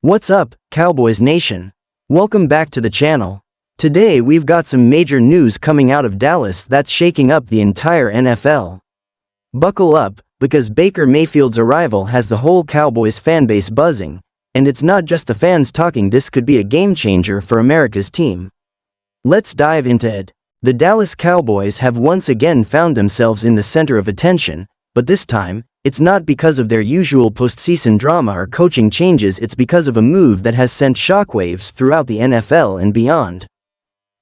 What's up, Cowboys Nation? Welcome back to the channel. Today we've got some major news coming out of Dallas that's shaking up the entire NFL. Buckle up, because Baker Mayfield's arrival has the whole Cowboys fanbase buzzing, and it's not just the fans talking. This could be a game changer for America's team. Let's dive into it. The Dallas Cowboys have once again found themselves in the center of attention, but this time, it's not because of their usual postseason drama or coaching changes. It's because of a move that has sent shockwaves throughout the NFL and beyond.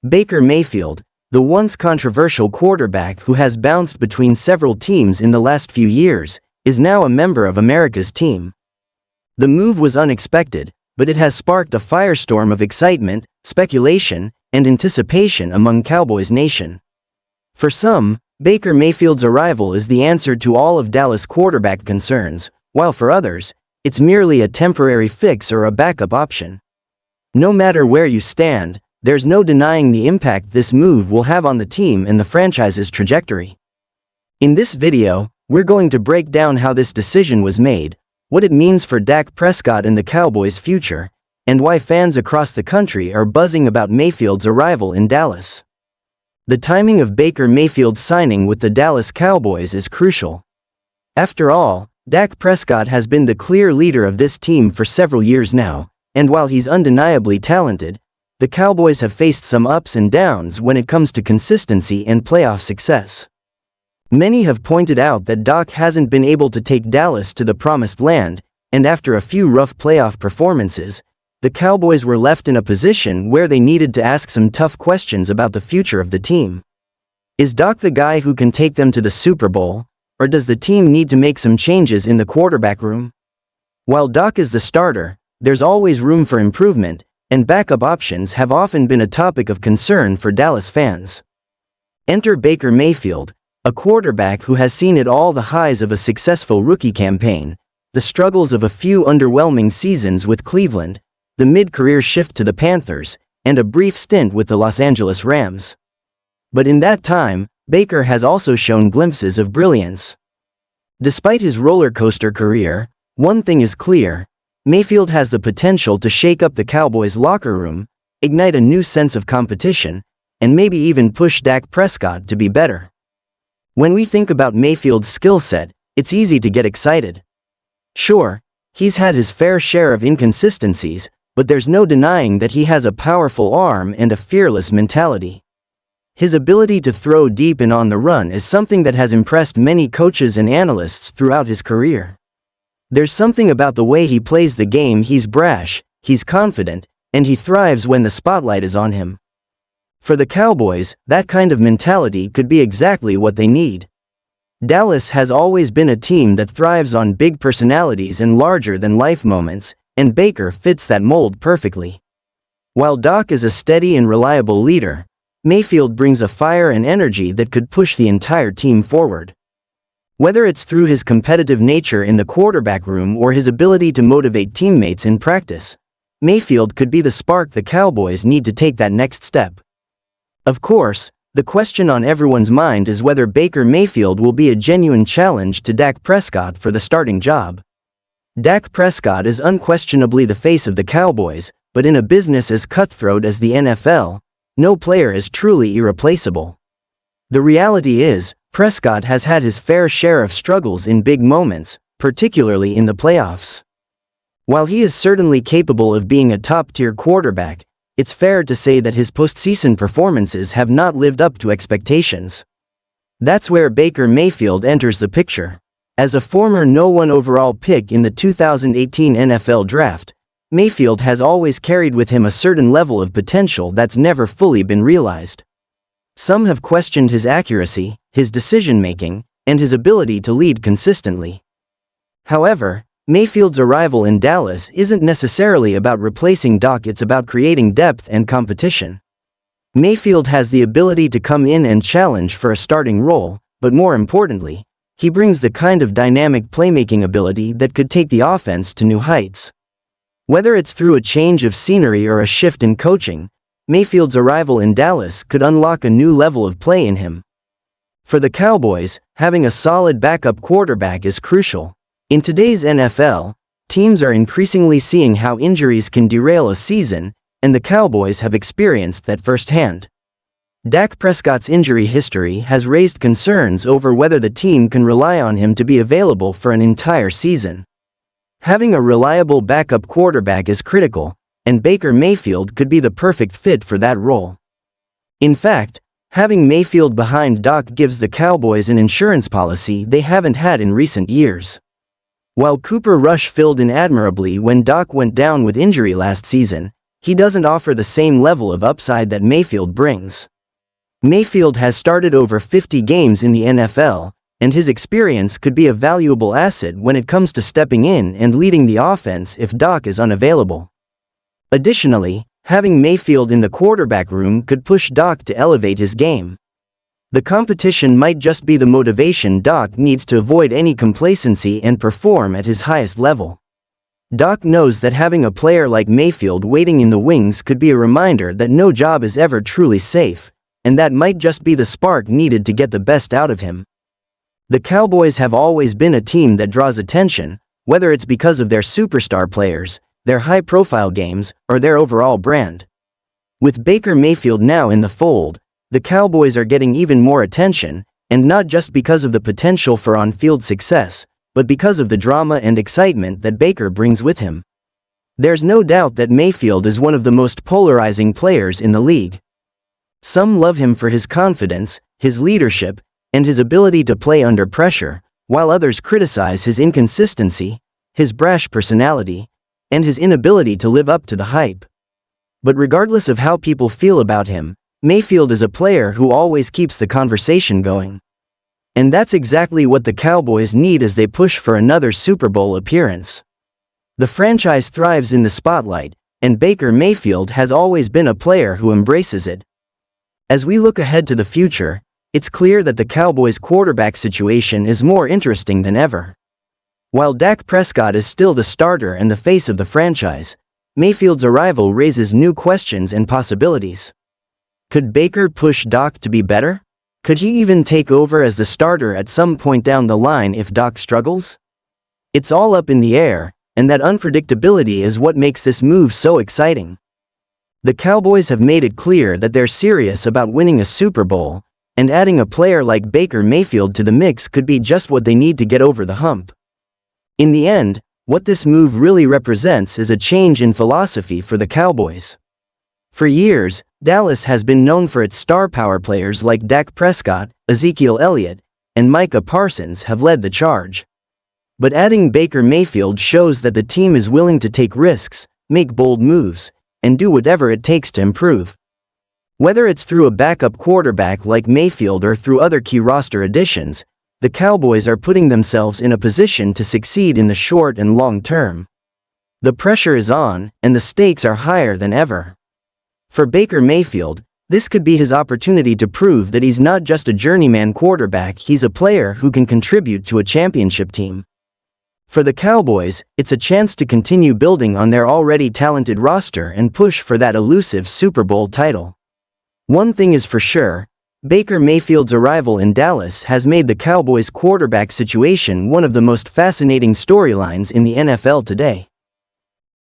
Baker Mayfield, the once controversial quarterback who has bounced between several teams in the last few years, is now a member of America's team. The move was unexpected, but it has sparked a firestorm of excitement, speculation, and anticipation among Cowboys Nation. For some, Baker Mayfield's arrival is the answer to all of Dallas' quarterback concerns, while for others, it's merely a temporary fix or a backup option. No matter where you stand, there's no denying the impact this move will have on the team and the franchise's trajectory. In this video, we're going to break down how this decision was made, what it means for Dak Prescott and the Cowboys' future, and why fans across the country are buzzing about Mayfield's arrival in Dallas. The timing of Baker Mayfield's signing with the Dallas Cowboys is crucial. After all, Dak Prescott has been the clear leader of this team for several years now, and while he's undeniably talented, the Cowboys have faced some ups and downs when it comes to consistency and playoff success. Many have pointed out that Dak hasn't been able to take Dallas to the promised land, and after a few rough playoff performances, the Cowboys were left in a position where they needed to ask some tough questions about the future of the team. Is Dak the guy who can take them to the Super Bowl, or does the team need to make some changes in the quarterback room? While Dak is the starter, there's always room for improvement, and backup options have often been a topic of concern for Dallas fans. Enter Baker Mayfield, a quarterback who has seen it all: the highs of a successful rookie campaign, the struggles of a few underwhelming seasons with Cleveland, the mid-career shift to the Panthers, and a brief stint with the Los Angeles Rams. But in that time, Baker has also shown glimpses of brilliance. Despite his roller coaster career, one thing is clear: Mayfield has the potential to shake up the Cowboys' locker room, ignite a new sense of competition, and maybe even push Dak Prescott to be better. When we think about Mayfield's skill set, it's easy to get excited. Sure, he's had his fair share of inconsistencies, but there's no denying that he has a powerful arm and a fearless mentality. His ability to throw deep and on the run is something that has impressed many coaches and analysts throughout his career. There's something about the way he plays the game. He's brash, he's confident, and he thrives when the spotlight is on him. For the Cowboys, that kind of mentality could be exactly what they need. Dallas has always been a team that thrives on big personalities and larger-than-life moments, and Baker fits that mold perfectly. While Dak is a steady and reliable leader, Mayfield brings a fire and energy that could push the entire team forward. Whether it's through his competitive nature in the quarterback room or his ability to motivate teammates in practice, Mayfield could be the spark the Cowboys need to take that next step. Of course, the question on everyone's mind is whether Baker Mayfield will be a genuine challenge to Dak Prescott for the starting job. Dak Prescott is unquestionably the face of the Cowboys, but in a business as cutthroat as the NFL, no player is truly irreplaceable. The reality is, Prescott has had his fair share of struggles in big moments, particularly in the playoffs. While he is certainly capable of being a top-tier quarterback, it's fair to say that his postseason performances have not lived up to expectations. That's where Baker Mayfield enters the picture. As a former #1 overall pick in the 2018 NFL Draft, Mayfield has always carried with him a certain level of potential that's never fully been realized. Some have questioned his accuracy, his decision-making, and his ability to lead consistently. However, Mayfield's arrival in Dallas isn't necessarily about replacing Dak. It's about creating depth and competition. Mayfield has the ability to come in and challenge for a starting role, but more importantly, he brings the kind of dynamic playmaking ability that could take the offense to new heights. Whether it's through a change of scenery or a shift in coaching, Mayfield's arrival in Dallas could unlock a new level of play in him. For the Cowboys, having a solid backup quarterback is crucial. In today's NFL, teams are increasingly seeing how injuries can derail a season, and the Cowboys have experienced that firsthand. Dak Prescott's injury history has raised concerns over whether the team can rely on him to be available for an entire season. Having a reliable backup quarterback is critical, and Baker Mayfield could be the perfect fit for that role. In fact, having Mayfield behind Dak gives the Cowboys an insurance policy they haven't had in recent years. While Cooper Rush filled in admirably when Dak went down with injury last season, he doesn't offer the same level of upside that Mayfield brings. Mayfield has started over 50 games in the NFL, and his experience could be a valuable asset when it comes to stepping in and leading the offense if Dak is unavailable. Additionally, having Mayfield in the quarterback room could push Dak to elevate his game. The competition might just be the motivation Dak needs to avoid any complacency and perform at his highest level. Dak knows that having a player like Mayfield waiting in the wings could be a reminder that no job is ever truly safe, and that might just be the spark needed to get the best out of him. The Cowboys have always been a team that draws attention, whether it's because of their superstar players, their high-profile games, or their overall brand. With Baker Mayfield now in the fold, the Cowboys are getting even more attention, and not just because of the potential for on-field success, but because of the drama and excitement that Baker brings with him. There's no doubt that Mayfield is one of the most polarizing players in the league. Some love him for his confidence, his leadership, and his ability to play under pressure, while others criticize his inconsistency, his brash personality, and his inability to live up to the hype. But regardless of how people feel about him, Mayfield is a player who always keeps the conversation going. And that's exactly what the Cowboys need as they push for another Super Bowl appearance. The franchise thrives in the spotlight, and Baker Mayfield has always been a player who embraces it. As we look ahead to the future, it's clear that the Cowboys' quarterback situation is more interesting than ever. While Dak Prescott is still the starter and the face of the franchise, Mayfield's arrival raises new questions and possibilities. Could Baker push Dak to be better? Could he even take over as the starter at some point down the line if Dak struggles? It's all up in the air, and that unpredictability is what makes this move so exciting. The Cowboys have made it clear that they're serious about winning a Super Bowl, and adding a player like Baker Mayfield to the mix could be just what they need to get over the hump. In the end, what this move really represents is a change in philosophy for the Cowboys. For years, Dallas has been known for its star power players like Dak Prescott, Ezekiel Elliott, and Micah Parsons have led the charge. But adding Baker Mayfield shows that the team is willing to take risks, make bold moves, and do whatever it takes to improve. Whether it's through a backup quarterback like Mayfield or through other key roster additions, the Cowboys are putting themselves in a position to succeed in the short and long term. The pressure is on, and the stakes are higher than ever. For Baker Mayfield, this could be his opportunity to prove that he's not just a journeyman quarterback, he's a player who can contribute to a championship team. For the Cowboys, it's a chance to continue building on their already talented roster and push for that elusive Super Bowl title. One thing is for sure, Baker Mayfield's arrival in Dallas has made the Cowboys' quarterback situation one of the most fascinating storylines in the NFL today.